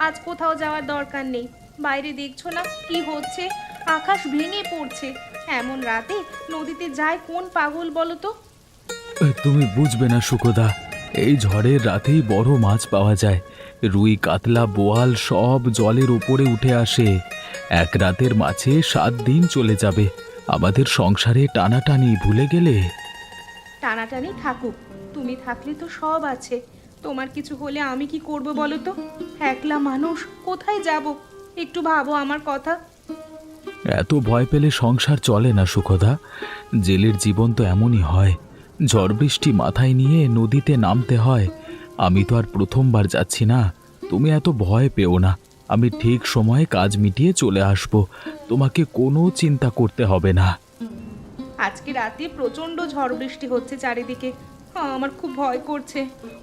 আজ কোথাও যাওয়ার দরকার নেই। বাইরে দেখছো না কি হচ্ছে, আকাশ ভেঙে পড়ছে। এমন রাতে নদীতে যায় কোন পাগল বলো তো? তুমি বুঝবে না সুখদা, এই ঝড়ের রাতেই বড় মাছ পাওয়া যায়। রুই, কাতলা, বোয়াল সব জলের উপরে উঠে আসে। এক রাতের মাছে 7 দিন চলে যাবে। আমাদের সংসারে টানাটানি ভুলে গেলে? টানাটানি থাকুক, তুমি থাকলে তো সব আছে। তোমার কিছু হলে আমি কি করব বলো তো? একলা মানুষ, কোথায় যাব? একটু ভাবো আমার কথা। এত ভয় পেলে সংসার চলে না সুখদা। জেলের জীবন তো এমনই হয়। ঝড় বৃষ্টি মাথায় নিয়ে নদীতে নামতে হয়। আমি তো আর প্রথমবার যাচ্ছি না। তুমি এত ভয় পেও না। আমি ঠিক সময়ে কাজ মিটিয়ে চলে আসব। তোমাকে কোনো চিন্তা করতে হবে না। আজকে রাতে প্রচণ্ড ঝড় বৃষ্টি হচ্ছে চারিদিকে। আমার খুব ভয় করছে।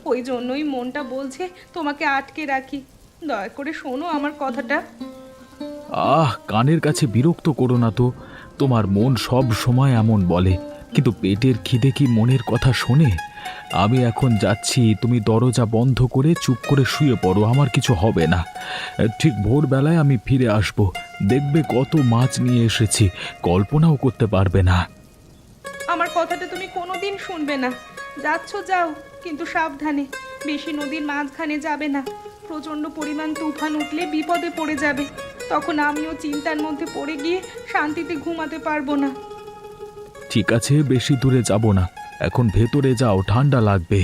ওই জন্যই মনটা বলছে তোমাকে আটকে রাখি। দয়া করে শোনো আমার কথাটা। কানের কাছে বিরক্ত করো না তো। তোমার মন সব সময় এমন বলে, কিন্তু পেটের খিদে কি মনের কথা শোনে? আমি এখন যাচ্ছি, তুমি দরজা বন্ধ করে চুপ করে শুয়ে পড়ো, আমার কিছু হবে না। ঠিক ভোরবেলায় আমি ফিরে আসব। দেখবে কত মাছ নিয়ে এসেছি, কল্পনাও করতে পারবে না। আমার কথাটা তুমি কোনোদিন শুনবে না। যাচ্ছ যাও, কিন্তু সাবধানে। বেশি নদীর মাঝখানে যাবে না। প্রচণ্ড পরিমাণ তুফান উঠলে বিপদে পড়ে যাবে। তখন আমিও চিন্তার মধ্যে পড়ে গিয়ে শান্তিতে ঘুমাতে পারবো না। ঠিক আছে, বেশি দূরে যাব না। এখন ভেতরে যাও, ঠান্ডা লাগবে।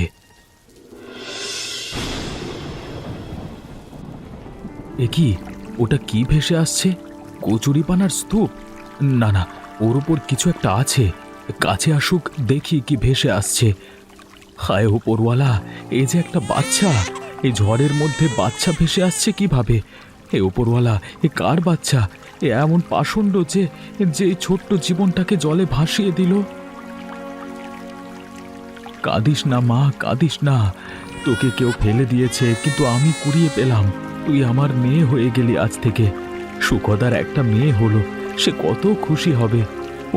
এ কি? ওটা কি ভেসে আসছে? কচুরিপানার স্তূপ? না না, ওর উপর কিছু একটা আছে। কাছে আসুক, দেখি কি ভেসে আসছে। হায় ওপরওয়ালা, এই যে একটা বাচ্চা! এই ঝড়ের মধ্যে বাচ্চা ভেসে আসছে কিভাবে? হে ওপরওয়ালা, এ কার বাচ্চা? এ এমন পাষণ্ড যে যে এই ছোট্ট জীবনটাকে জলে ভাসিয়ে দিল। কাঁদিস না মা, কাঁদিস না। তোকে কেউ ফেলে দিয়েছে, কিন্তু আমি কুড়িয়ে পেলাম। তুই আমার মেয়ে হয়ে গেলি আজ থেকে। সুখদার একটা মেয়ে হলো, সে কত খুশি হবে।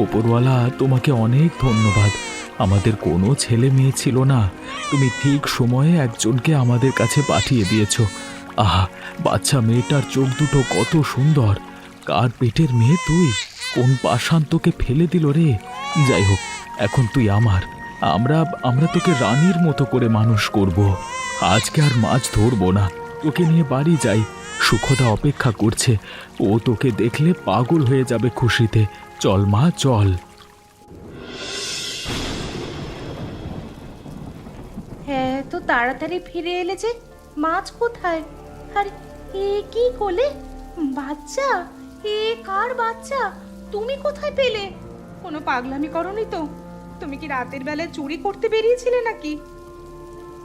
ওপরওয়ালা, তোমাকে অনেক ধন্যবাদ। আমাদের কোনো ছেলে মেয়ে ছিল না, তুমি ঠিক সময়ে একজনকে আমাদের কাছে পাঠিয়ে দিয়েছ। আহা, বাচ্চা মেয়েটার চোখ দুটো কত সুন্দর। কার পেটের মেয়ে তুই? কোন পাষাণ তোকে ফেলে দিল রে? যাই হোক, এখন তুই আমার। আমরা আমরা তোকে রানীর মতো করে মানুষ করব। আজকে আর মাছ ধরবো না, তোকে নিয়ে বাড়ি যাই। সুখদা অপেক্ষা করছে। ও তোকে দেখলে পাগল হয়ে যাবে খুশিতে। চল মা, চল। হ্যাঁ, তো তাড়াতাড়ি ফিরে এলে যে। মাছ কোথায়? আরে, এ কি কোলে বাচ্চা? এ কার বাচ্চা? তুমি কোথায় পেলে? কোনো পাগলামি করনি তো? তুমি কি রাতের বেলায় চুরি করতে বেরিয়েছিলে নাকি?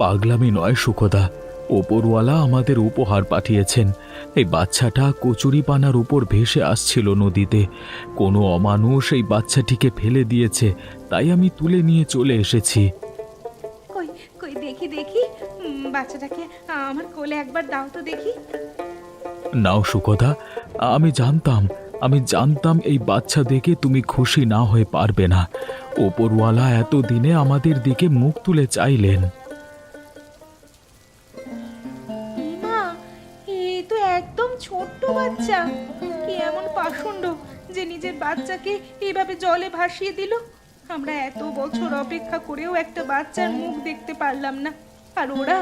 পাগলামি নয় সুখদা, ওপরওয়ালা আমাদের উপহার পাঠিয়েছেন। এই বাচ্চাটা কচুরিপানার উপর ভেসে আসছিল নদীতে। কোনো অমানুষ এই বাচ্চাটিকে ফেলে দিয়েছে, তাই আমি তুলে নিয়ে চলে এসেছি। কই কই দেখি দেখি। বাচ্চাটাকে আমার কোলে একবার দাও তো দেখি। নাও সুখদা, আমি জানতাম এই বাচ্চা দেখে তুমি খুশি না হয়ে পারবে না। ওপরওয়ালা এতদিনে আমাদের দিকে মুখ তুলে চাইলেন। মা, এ তো একদম ছোট্ট বাচ্চা। কি এমন পাষণ্ড যে নিজের বাচ্চাকে এভাবে জলে ভাসিয়ে দিল? আমরা এত বছর অপেক্ষা করেও একটা বাচ্চার মুখ দেখতে পারলাম না। আর ওরা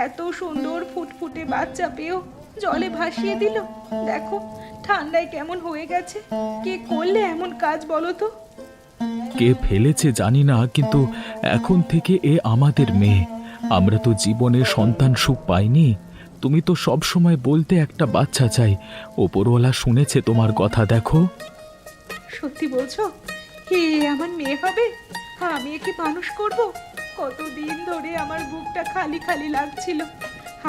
এত সুন্দর ফুটফুটে বাচ্চা পেয়েও জলে ভাসিয়ে দিল। দেখো, ঠান্ডায় কেমন হয়ে গেছে। কে করলে এমন কাজ বলো তো? কে ফেলেছে জানি না, কিন্তু এখন থেকে এ আমাদের মেয়ে। আমরা তো জীবনে সন্তান সুখ পাইনি। তুমি তো সব সময় বলতে একটা বাচ্চা চাই। ওপরওয়ালা শুনেছে তোমার কথা, দেখো। সত্যি বলছো? হে, আমার মেয়ে হবে? আমি একে মানুষ করব। কতদিন ধরে আমার বুকটা খালি খালি লাগছিল,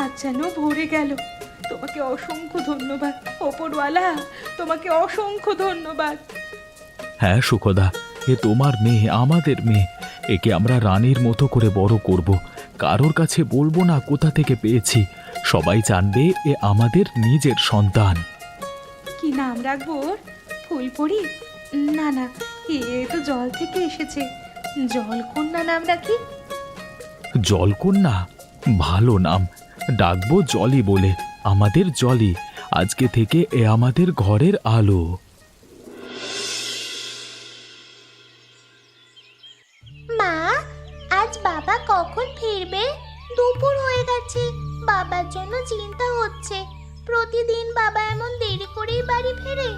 আজ যেন ভরে গেল। তোমাকে অসংখ্য ধন্যবাদ ওপরওয়ালা, তোমাকে অসংখ্য ধন্যবাদ। হ্যাঁ সুখদা, এ তোমার মেয়ে, আমাদের মেয়ে। একে আমরা রানীর মতো করে বড় করব। কারোর কাছে বলবো না কোথা থেকে পেয়েছি। সবাই জানবে এ আমাদের নিজের সন্তান। কি নাম রাখবো ওর? ফুলপরি? না না, এ তো জল থেকে এসেছে। জলকন্যা নাম রাখি। জলকন্যা? ভালো নাম, ডাকবো জলই বলে। আমাদের জলই আজকে থেকে এ আমাদের ঘরের আলো। মা, আজ বাবা কখন ফিরবে? দুপুর হয়ে গেছে, বাবার জন্য চিন্তা হচ্ছে। প্রতিদিন বাবা এমন দেরি করেই বাড়ি ফেরে।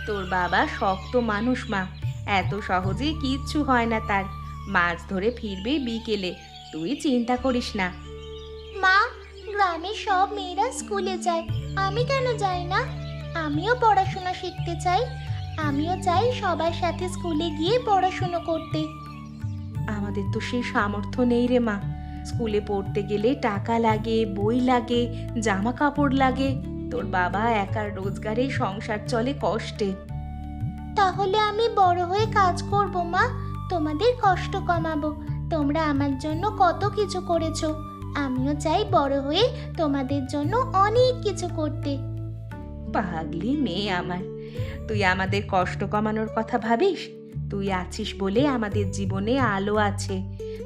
তোর বাবা শক্ত মানুষ মা, এত সহজে কিচ্ছু হয় না তার। মাছ ধরে ফিরবে বিকেলে, তুই চিন্তা করিস না। মা, গ্রামের সব মেয়েরা স্কুলে যায়, আমি কেন যাই না? আমিও পড়াশোনা শিখতে চাই। আমিও চাই সবার সাথে স্কুলে গিয়ে পড়াশোনা করতে। আমাদের তো সেই সামর্থ্য নেই রে মা। স্কুলে পড়তে গেলে টাকা লাগে, বই লাগে, জামা কাপড় লাগে। তোর বাবা একার রোজগারে সংসার চলে কষ্টে। তাহলে আমি বড় হয়ে কাজ করব মা, তোমাদের কষ্ট কমাবো। তোমরা আমার জন্য কত কিছু করেছো, আমিও চাই বড় হয়ে তোমাদের জন্য অনেক কিছু করতে। পাগলি মেয়ে আমার, তুই আমাদের কষ্ট কমানোর কথা ভাবিস? তুই আছিস বলে আমাদের জীবনে আলো আছে।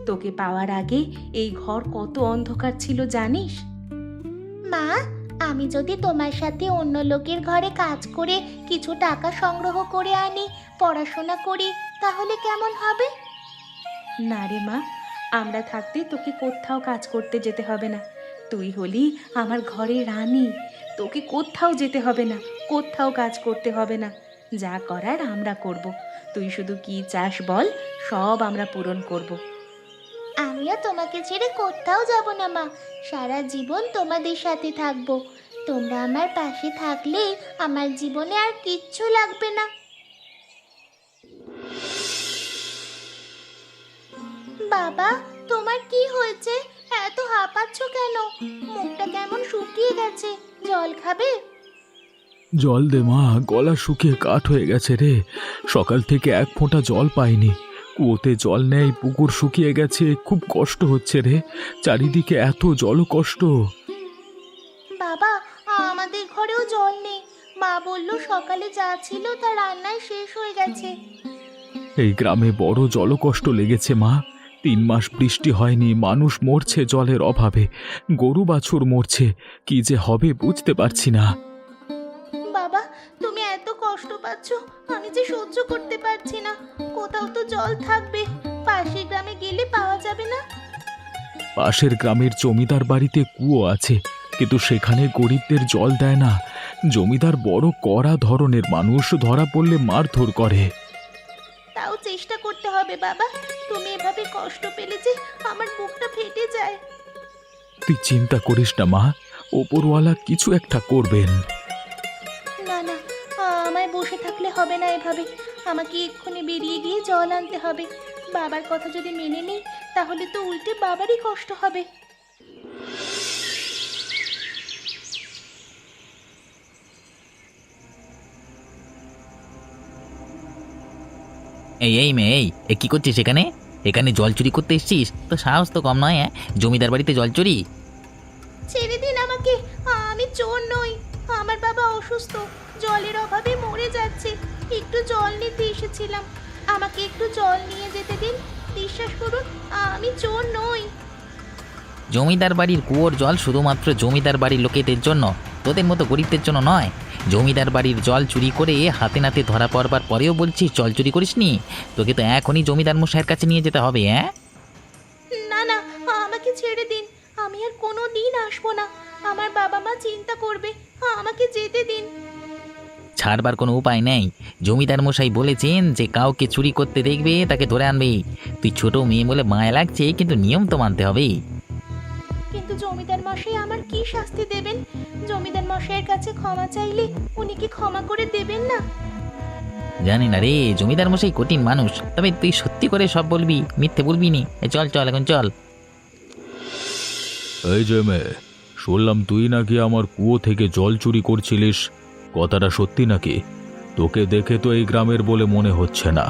তোকে পাওয়ার আগে এই ঘর কত অন্ধকার ছিল জানিস? মা, আমি যদি তোমার সাথে অন্য লোকের ঘরে কাজ করে কিছু টাকা সংগ্রহ করে আনি, পড়াশোনা করি, তাহলে কেমন হবে? না রে মা, আমরা থাকতে তোকে কোথাও কাজ করতে যেতে হবে না। তুই হলি আমার ঘরের রানী, তোকে কোথাও যেতে হবে না, কোথাও কাজ করতে হবে না। যা করার আমরা করব। তুই শুধু কি চাস বল, সব আমরা পূরণ করব। আমিও তোমাকে ছেড়ে কোথাও যাব না মা, সারা জীবন তোমাদের সাথে থাকবো। তোমরা আমার পাশে থাকলে আমার জীবনে আর কিচ্ছু লাগবে না। বাবা, তোমার কি হয়েছে? এত হাঁপাচ্ছ কেন? মুখটা কেমন শুকিয়ে গেছে, জল খাবে? জল দে মা, গলা শুকিয়ে কাঠ হয়ে গেছে রে। সকাল থেকে এক ফোঁটা জল পাইনি। কুয়োতে জল নেই, পুকুর শুকিয়ে গেছে, খুব কষ্ট হচ্ছে রে। চারিদিকে এত জলকষ্ট। বাবা, আমাদের ঘরেও জল নেই। মা বলল সকালে যা ছিল তা রান্নায় শেষ হয়ে গেছে। এই গ্রামে বড় জলকষ্ট লেগেছে মা। 3 মাস বৃষ্টি হয়নি, মানুষ মরছে জলের অভাবে, গরু বাছুর মরছে। কি যে হবে বুঝতে পারছি না। বাবা, তুমি এত কষ্ট পাচ্ছ, আমি যে সহ্য করতে পারছি না। কোথাও তো জল থাকবে, পাশের গ্রামে গেলে পাওয়া যাবে না? পাশের গ্রামের জমিদার বাড়িতে কুয়ো আছে, কিন্তু সেখানে গরিবদের জল দেয় না। জমিদার বড় কড়া ধরনের মানুষ, ধরা পড়লে মারধর করে। তাও চেষ্টা করতে হবে বাবা। তুমি এভাবে কষ্ট পেলে যে আমার বুকটা ফেটে যায়। তুই চিন্তা করিস না মা, ওপরওয়ালা কিছু একটা করবেন। না না, আমায় বসে থাকলে হবে না এভাবে। আমাকে এক্ষুনি বেরিয়ে গিয়ে জল আনতে হবে। বাবার কথা যদি মেনে নিই, তাহলে তো উল্টে বাবারই কষ্ট হবে। এই এই মেয়ে, এই কি করছিস এখানে? এখানে জল চুরি করতে এসেছিস? তো সাহস তো কম নয়, হ্যাঁ? জমিদার বাড়িতে জল চুরি? ছেড়ে দিন আমাকে, আমি চোর নই। আমার বাবা অসুস্থ, জলের অভাবে মরে যাচ্ছে। একটু জল নিতে এসেছিলাম, আমাকে একটু জল নিয়ে যেতে দিন। বিশ্বাস করুন, আমি চোর নই। জমিদার বাড়ির কুয়োর জল শুধুমাত্র জমিদার বাড়ির লোকেদের জন্য, তোদের মতো গরিবদের জন্য নয়। জমিদার বাড়ির জল চুরি করে হাতে নাতে ধরা পড়বার পরেও বলছিস জল চুরি করিসনি? তোকে তো এখনই জমিদার মশাইয়ের কাছে নিয়ে যেতে হবে, হ্যাঁ? না না, আমাকে ছেড়ে দিন। আমি আর কোনো দিন আসবো না। আমার বাবা মা চিন্তা করবে, আমাকে যেতে দিন। ছাড়বার কোনো উপায় নেই। জমিদার মশাই বলেছেন যে কাউকে চুরি করতে দেখবে তাকে ধরে আনবে। তুই ছোট মেয়ে বলে মায়া লাগছে, কিন্তু নিয়ম তো মানতে হবে। কিন্তু জমিদার মশাই আমার কি শাস্তি দেবেন? জমিদার মশাইয়ের কাছে ক্ষমা চাইলে উনি কি ক্ষমা করে দেবেন না? জানি না রে, জমিদার মশাই কঠিন মানুষ। তবে তুই সত্যি করে সব বলবি, মিথ্যে বলবি নি। চল চল, এখন চল। এই যে মেয়ে, শুনলাম তুই নাকি আমার কুয়ো থেকে জল চুরি করছিলিস। কথাটা সত্যি নাকি? তোকে দেখে তো এই গ্রামের বলে মনে হচ্ছে না।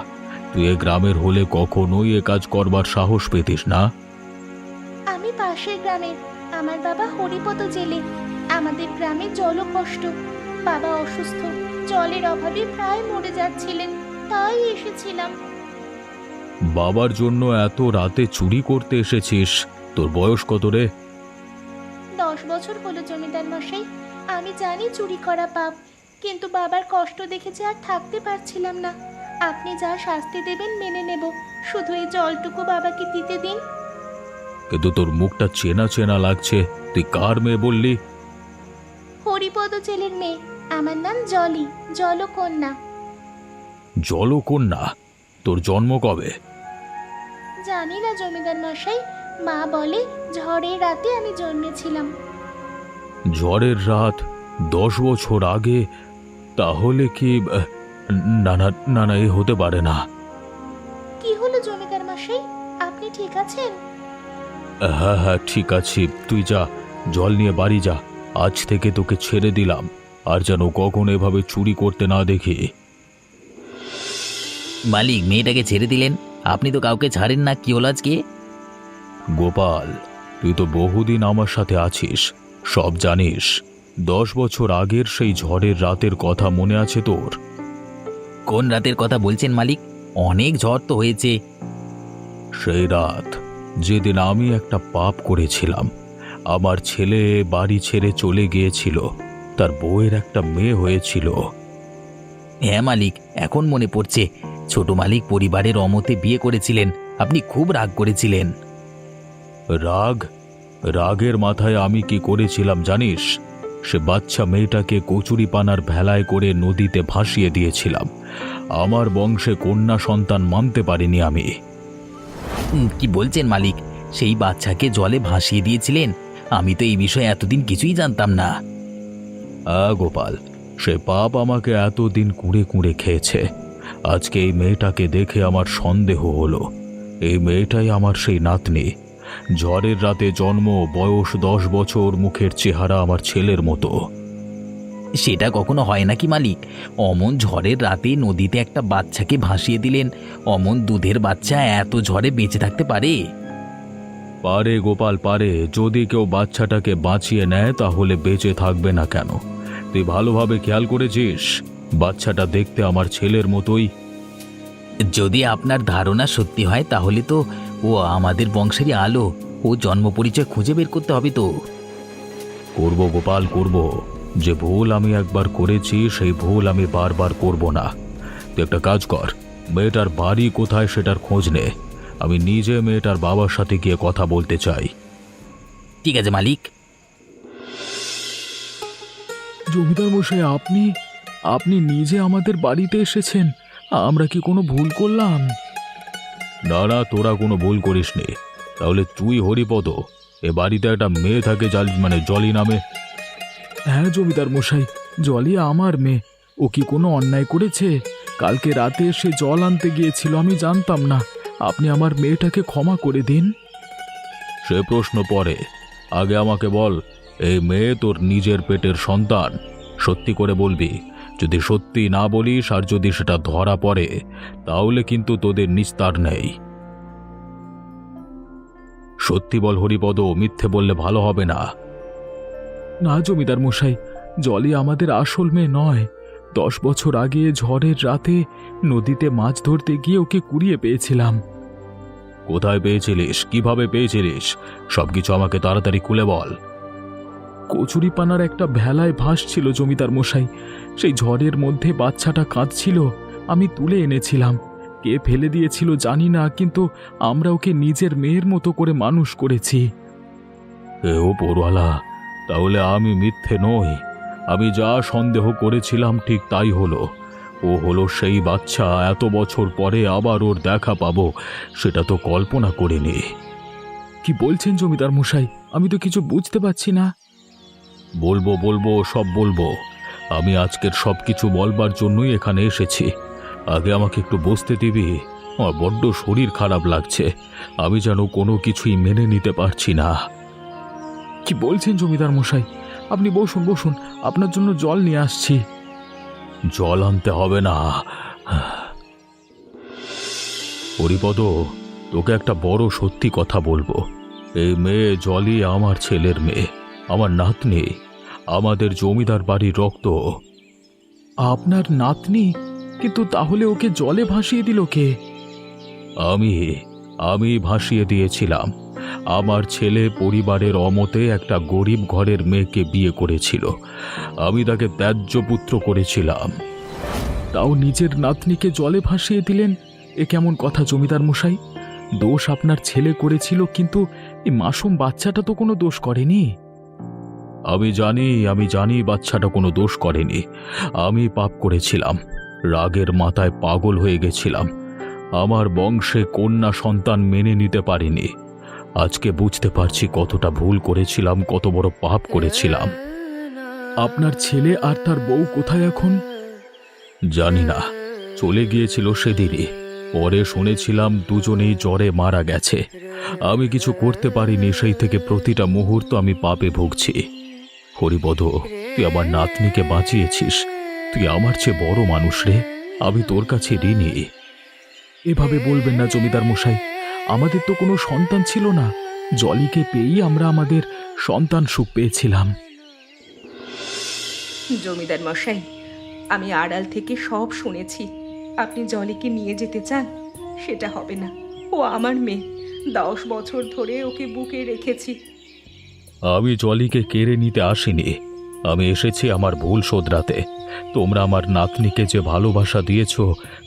তুই এ গ্রামের হলে কখনোই এ কাজ করবার সাহস পেতিস না। আমি পাশের গ্রামের, আমার বাবা হরিপদ জেলে। আমাদের গ্রামে জল কষ্ট, বাবা অসুস্থ, জলের অভাবে প্রায় মরে যাচ্ছিলেন, তাই এসেছিলাম। বাবার জন্য এত রাতে চুরি করতে এসেছিস? তোর বয়স কত রে? 10 10 বছর হলো জমিদার মশাই। আমি জানি চুরি করা পাপ, কিন্তু বাবার কষ্ট দেখেছে আর থাকতে পারছিলাম না। আপনি যা শাস্তি দেবেন মেনে নেব, শুধু এই জলটুকু বাবাকে দিতে দিন। কিন্তু তোর মুখটা চেনা চেনা লাগছে, তুই কার মেয়ে বললি? হরিপদ জেলের মেয়ে, আমার নাম জলি, জলকন্যা। জলকন্যা? তোর জন্ম কবে? জানি না জমিদার মশাই, মা বলে ঝড়ের রাতে আমি জন্মেছিলাম। ঝড়ের রাত? 10 বছর আগে? তাহলে কি না না না না, এ হতে পারে না। কি হলো জমিদার মশাই, আপনি ঠিক আছেন? হ্যাঁ হ্যাঁ, ঠিক আছি। তুই যা, জল নিয়ে বাড়ি যা। আজ থেকে তোকে ছেড়ে দিলাম, আর যেন কখনো এভাবে চুরি করতে না দেখি। মালিক, মেয়েটাকে ছেড়ে দিলেন, আপনি তো কাউকে ছাড়েন না, কি হলো আজকে? গোপাল, তুই তো বহুদিন আমার সাথে আছিস, সব জানিস। 10 বছর আগের সেই ঝড়ের রাতের কথা মনে আছে তোর? কোন রাতের কথা বলছেন মালিক? অনেক ঝড় তো হয়েছে। সেই রাত যেদিন আমি একটা পাপ করেছিলাম। আমার ছেলে বাড়ি ছেড়ে চলে গিয়েছিল, তার বউয়ের একটা মেয়ে হয়েছিল। হ্যাঁ মালিক, এখন মনে পড়ছে। ছোট মালিক পরিবারের অমতে বিয়ে করেছিলেন, আপনি খুব রাগ করেছিলেন। রাগ? রাগের মাথায় আমি কি করেছিলাম জানিস? সে বাচ্চা মেয়েটাকে কচুরিপানার ভেলায় করে নদীতে ভাসিয়ে দিয়েছিলাম। আমার বংশে কন্যা সন্তান মানতে পারিনি আমি। কি বলছেন মালিক? সেই বাচ্চাকে জলে ভাসিয়ে দিয়েছিলেন? আমি তো এই বিষয়ে এতদিন কিছুই জানতাম না। গোপাল, সে পাপ আমাকে এতদিন কুঁড়ে কুঁড়ে খেয়েছে। আজকে এই মেয়েটাকে দেখে আমার সন্দেহ হলো, এই মেয়েটাই আমার সেই নাতনি। ঝড়ের রাতে জন্ম, বয়স 10 বছর, মুখের চেহারা আমার ছেলের মতো। সেটা কখনো হয় নাকি মালিক? অমন ঝড়ের রাতে নদীতে একটা বাচ্চাকে ভাসিয়ে দিলেন, অমন দুধের বাচ্চা এত ঝড়ে বেঁচে থাকতে পারে? পারে গোপাল, পারে। যদি কেউ বাচ্চাটাকে বাঁচিয়ে নেয় তাহলে বেঁচে থাকবে না কেন? তুই ভালোভাবে খেয়াল করেছিস? বাচ্চাটা দেখতে আমার ছেলের মতোই। যদি আপনার ধারণা সত্যি হয় তাহলে তো ও আমাদের বংশেরই আলো। ও জন্ম পরিচয় খুঁজে বের করতে হবে তো। করব গোপাল, করব। যে ভুল আমি একবার করেছি সেই ভুল আমি বারবার করব না। তুই একটা কাজ কর, মেয়েটার বাড়ি কোথায় সেটার খোঁজ নে। আমি নিজে মেয়েটার বাবার সাথে গিয়ে কথা বলতে চাই। ঠিক আছে মালিক। জমিদার মশাই, আপনি আপনি নিজে আমাদের বাড়িতে এসেছেন? আমরা কি কোনো ভুল করলাম? না না, তোরা কোনো ভুল করিসনি। তাহলে তুই হরিপদ, এ বাড়িতে একটা মেয়ে থাকে জলি নামে? হ্যাঁ জমিদার মশাই, জলি আমার মেয়ে। ও কি কোনো অন্যায় করেছে? কালকে রাতে সে জল আনতে গিয়েছিল, আমি জানতাম না। আপনি আমার মেয়েটাকে ক্ষমা করে দিন। সে প্রশ্ন পরে, আগে আমাকে বল, এই মেয়ে তোর নিজের পেটের সন্তান? সত্যি করে বলবি। যদি সত্যি না বলিস আর যদি সেটা ধরা পড়ে তাহলে কিন্তু তোদের নিস্তার নেই। সত্যি বল হরিপদ, মিথ্যে বললে ভালো হবে না। না জমিদার মশাই, জলি আমাদের আসল মেয়ে নয়। 10 বছর আগে ঝড়ের রাতে নদীতে মাছ ধরতে গিয়ে ওকে কুড়িয়ে পেয়েছিলাম। কোথায় পেয়েছিলিস? কিভাবে পেয়েছিলিস? সবকিছু আমাকে তাড়াতাড়ি খুলে বল। কচুরিপানার একটা ভেলায় ভাসছিল জমিদার মশাই। সেই ঝড়ের মধ্যে বাচ্চাটা কাঁদছিল, আমি তুলে এনেছিলাম। কে ফেলে দিয়েছিল জানি না, কিন্তু আমরা ওকে নিজের মেয়ের মতো করে মানুষ করেছি। এ ওপরওয়ালা, তাহলে আমি মিথ্যে নই। আমি যা সন্দেহ করেছিলাম ঠিক তাই হলো। ও হলো সেই বাচ্চা। এত বছর পরে আবার ওর দেখা পাবো, সেটা তো কল্পনা করিনি। কি বলছেন জমিদার মশাই? আমি তো কিছু বুঝতে পারছি না। বলবো বলবো, সব বলবো। আমি আজকের সবকিছু বলবার জন্যই এখানে এসেছি। আগে আমাকে একটু বসতে দিবি? আমার বড্ড শরীর খারাপ লাগছে, আমি যেন কোনো কিছুই মেনে নিতে পারছি না। কি বলছেন জমিদার মশাই? আপনি বসুন বসুন, আপনার জন্য জল নিয়ে আসছি। জল আনতে হবে না হরিপদ, তোকে একটা বড় সত্যি কথা বলবো। এই মেয়ে জলি আমার ছেলের মেয়ে, আমার নাতনি, আমাদের জমিদার বাড়ির রক্ত। আপনার নাতনি? কিন্তু তাহলে ওকে জলে ভাসিয়ে দিল কে? আমি ভাসিয়ে দিয়েছিলাম। আমার ছেলে পরিবারের অমতে একটা গরিব ঘরের মেয়েকে বিয়ে করেছিল। আমি তাকে ত্যায্য পুত্র করেছিলাম। তাও নিজের নাতনিকে জলে ভাসিয়ে দিলেন, এ কেমন কথা জমিদার মশাই? দোষ আপনার ছেলে করেছিল, কিন্তু এই মাসুম বাচ্চাটা তো কোনো দোষ করেনি। আমি জানি বাচ্চাটা কোনো দোষ করেনি। আমি পাপ করেছিলাম, রাগের মাথায় পাগল হয়ে গেছিলাম। আমার বংশে কন্যা সন্তান মেনে নিতে পারিনি। আজকে বুঝতে পারছি কতটা ভুল করেছিলাম, কত বড় পাপ করেছিলাম। আপনার ছেলে আর তার বউ কোথায় এখন? জানি না, চলে গিয়েছিল সেদিনই। পরে শুনেছিলাম দুজনেই জ্বরে মারা গেছে। আমি কিছু করতে পারিনি, সেই থেকে প্রতিটা মুহূর্ত আমি পাপে ভুগছি। হরিবদ, তুই আমার নাতনিকে বাঁচিয়েছিস। তুই আমার চেয়ে বড় মানুষ রে, আমি তোর কাছে ঋণী। এভাবে বলবেন না জমিদার মশাই, আমাদের তো কোনো সন্তান ছিল না। জলিকে পেয়েই আমরা আমাদের সন্তান সুখ পেয়েছিলাম। জমিদার মশাই, আমি আড়াল থেকে সব শুনেছি। আপনি জলিকে নিয়ে যেতে চান, সেটা হবে না। ও আমার মেয়ে, 10 বছর ধরে ওকে বুকে রেখেছি। আমি জলিকে কেড়ে নিতে আসিনি। আমি এসেছি আমার ভুল শোধরাতে। তোমরা আমার নাতনিকে যে ভালোবাসা দিয়েছ,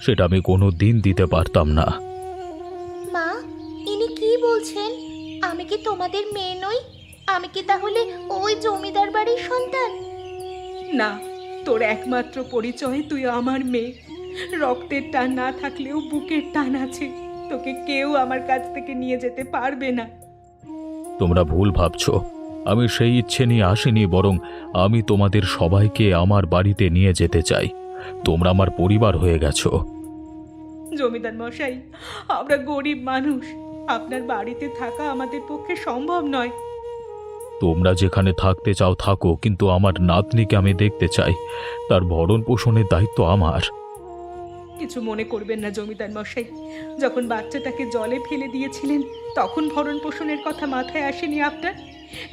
সেটা আমি কোনো দিন দিতে পারতাম না। মা, ইনি কি বলছেন? আমি কি তোমাদের মেয়ে নই? আমি কি তাহলে ওই জমিদার বাড়ির সন্তান? না, তোর একমাত্র পরিচয় তুই আমার মেয়ে। রক্তের টান না থাকলেও বুকের টান আছে। তোকে কেউ আমার কাছ থেকে নিয়ে যেতে পারবে না। তোমরা ভুল ভাবছ। আমি সেই ইচ্ছে নিয়ে আসিনি, বরং আমি তোমাদের সবাইকে আমার বাড়িতে নিয়ে যেতে চাই। তোমরা আমার পরিবার হয়ে গেছো। জমিদার মশাই, আমরা গরিব মানুষ। আপনার বাড়িতে থাকা আমাদের পক্ষে সম্ভব নয়। তোমরা যেখানে থাকতে চাও থাকো, কিন্তু আমার নাতনিকে আমি দেখতে চাই। তার ভরণ পোষণের দায়িত্ব আমার। কিছু মনে করবেন না জমিদার মশাই, যখন বাচ্চাটাকে জলে ফেলে দিয়েছিলেন তখন ভরণ পোষণের কথা মাথায় আসেনি আপনার?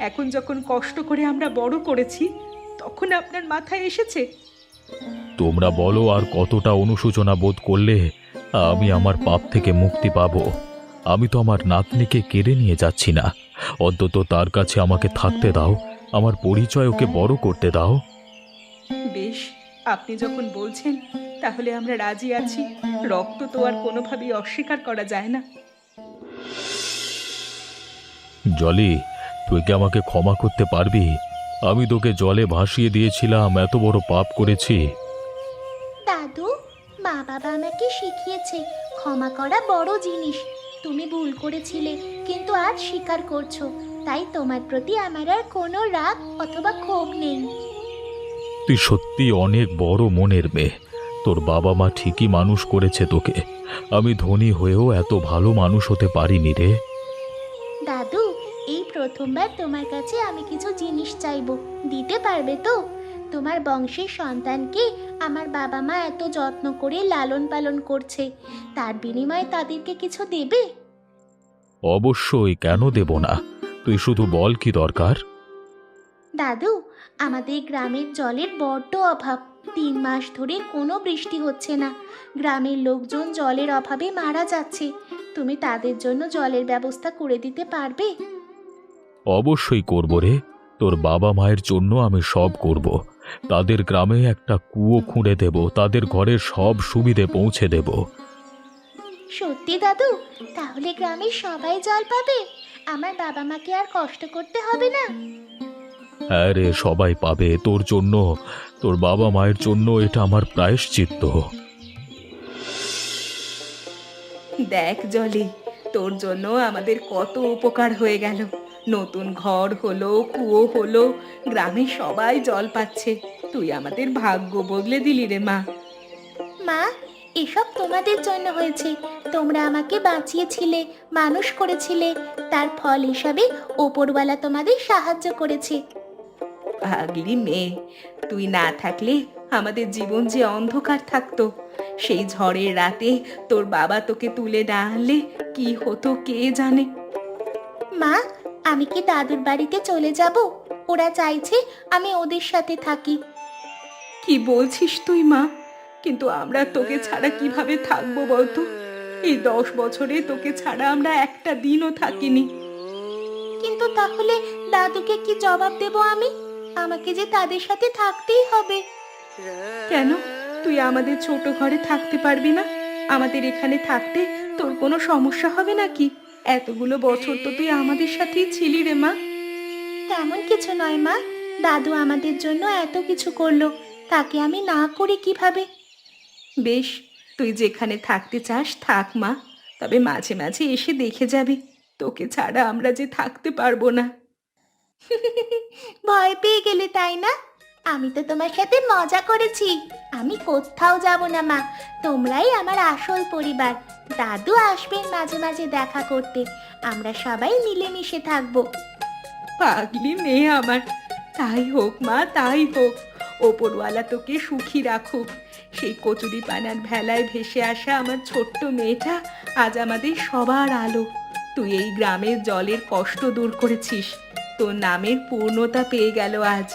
এখন যখন কষ্ট করে আমরা বড় করেছি, তখন আপনার মাথায় এসেছে? তোমরা বলো আর কতটা অনুশোচনা বোধ করলে আমি আমার পাপ থেকে মুক্তি পাব? আমি তো আমার নাতনিকে কেড়ে নিয়ে যাচ্ছি না। অন্তত তার কাছে আমাকে থাকতে দাও, আমার পরিচয় ওকে বড় করতে দাও। বেশ, আপনি যখন বলছেন তাহলে আমরা রাজি আছি। রক্ত তো আর কোনোভাবেই অস্বীকার করা যায় না। জলি, তুই কি আমাকে ক্ষমা করতে পারবি? আমি তোকে জলে ভাসিয়ে দিয়েছিলাম, এত বড় পাপ করেছি। দাদু, মা বাবা আমাকে শিখিয়েছে ক্ষমা করা বড় জিনিস। তুমি ভুল করেছিলে, কিন্তু আজ স্বীকার করছো। তাই তোমার প্রতি আমার আর কোনো রাগ অথবা ক্ষোভ নেই। তুই সত্যি অনেক বড় মনের মেয়ে। তোর বাবা মা ঠিকই মানুষ করেছে তোকে। আমি ধনী হয়েও এত ভালো মানুষ হতে পারিনি রে। দাদু, এই প্রথমবার তোমার কাছে আমি কিছু জিনিস চাইবো, দিতে পারবে তো? তোমার বংশের সন্তানকে আমার বাবা মা এত যত্ন করে লালন পালন করছে, তার বিনিময়ে তাদেরকে কিছু দেবে? অবশ্যই, কেন দেব না? তুই শুধু বল কি দরকার। দাদু, আমাদের গ্রামের জলের বড্ড অভাব। 3 মাস ধরে কোনো বৃষ্টি হচ্ছে না। গ্রামের লোকজন জলের অভাবে মারা যাচ্ছে। তুমি তাদের জন্য জলের ব্যবস্থা করে দিতে পারবে? অবশ্যই করব রে। তোর বাবা মায়ের জন্য আমি সব করব। তাদের গ্রামে একটা কুয়ো খুঁড়ে দেব, তাদের ঘরের সব সুবিধে পৌঁছে দেব। সত্যি দাদু? তাহলে গ্রামের সবাই জল পাবে? আমার বাবা মাকে আর কষ্ট করতে হবে না? হ্যাঁ রে, সবাই পাবে। তোর জন্য, তোর বাবা মায়ের জন্য এটা আমার প্রায়শ্চিত্ত। দেখ জলি, তোর জন্য আমাদের কত উপকার হয়ে গেল। নতুন ঘর হলো, কুয়ো হলো, গ্রামে সবাই জল পাচ্ছে। তুই আমাদের ভাগ্য বদলে দিলি রে মা। মা, এসব তোমাদের জন্য হয়েছে। তোমরা আমাকে বাঁচিয়েছিলে, মানুষ করেছিলে। তার ফল হিসাবে ওপরওয়ালা তোমাদের সাহায্য করেছে। ভাগলি মেয়ে, তুই না থাকলে আমাদের জীবন যে অন্ধকার থাকতো। সেই ঝড়ের রাতে তোর বাবা তোকে তুলে না আনলে কি হতো কে জানে। মা, আমি কি দাদুর বাড়িতে চলে যাব? ওরা চাইছে আমি ওদের সাথে থাকি। কি বলছিস তুই মা? কিন্তু আমরা তোকে ছাড়া কিভাবে থাকবো বলতো? এই 10 বছরে তোকে ছাড়া আমরা একটা দিনও থাকিনি। কিন্তু তাহলে দাদুকে কি জবাব দেব আমি? আমাকে যে তাদের সাথে থাকতেই হবে। কেন তুই আমাদের ছোট ঘরে থাকতে পারবি না? আমাদের এখানে থাকতে তোর কোনো সমস্যা হবে নাকি? এতগুলো বছর তো তুই আমাদের সাথেই ছিলি রে মা। তেমন কিছু নয় মা, দাদু আমাদের জন্য এত কিছু করলো, তাকে আমি না করি কিভাবে? বেশ, তুই যেখানে থাকতে চাস থাক মা, তবে মাঝে মাঝে এসে দেখে যাবি। তোকে ছাড়া আমরা যে থাকতে পারবো না। ভয় পেয়ে গেলে তাই না? আমি তো তোমার সাথে মজা করেছি। আমি কোথাও যাব না মা, তোমরাই আমার আসল পরিবার। দাদু আসবেন মাঝে মাঝে দেখা করতে, আমরা সবাই মিলেমিশে থাকবো। পাগলি মেয়ে আমার, তাই হোক মা, তাই হোক। ওপরওয়ালা তোকে সুখী রাখুক। সেই কচুরি পানার ভেলায় ভেসে আসা আমার ছোট্ট মেয়েটা আজ আমাদের সবার আলো। তুই এই গ্রামের জলের কষ্ট দূর করেছিস, তোর নামের পূর্ণতা পেয়ে গেল আজ।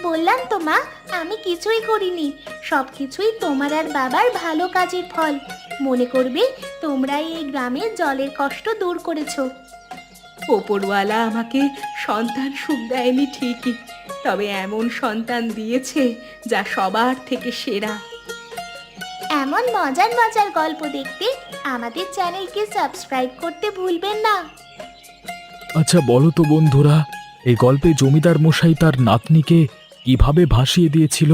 বললাম তো মা, আমি কিছুই করিনি, সবকিছুই তোমার আর বাবার ভালো কাজের ফল। মনে করবে তোমরাই এই গ্রামের জলের কষ্ট দূর করেছো। ওপরওয়ালা আমাকে সন্তান সুখ দেয়নি ঠিকই, তবে এমন সন্তান দিয়েছে যা সবার থেকে সেরা। এমন মজার মজার গল্প দেখতে আমাদের চ্যানেলকে সাবস্ক্রাইব করতে ভুলবেন না। আচ্ছা বলো তো বন্ধুরা, এই গল্পে জমিদার মশাই তার নাতনিকে কিভাবে ভাসিয়ে দিয়েছিল?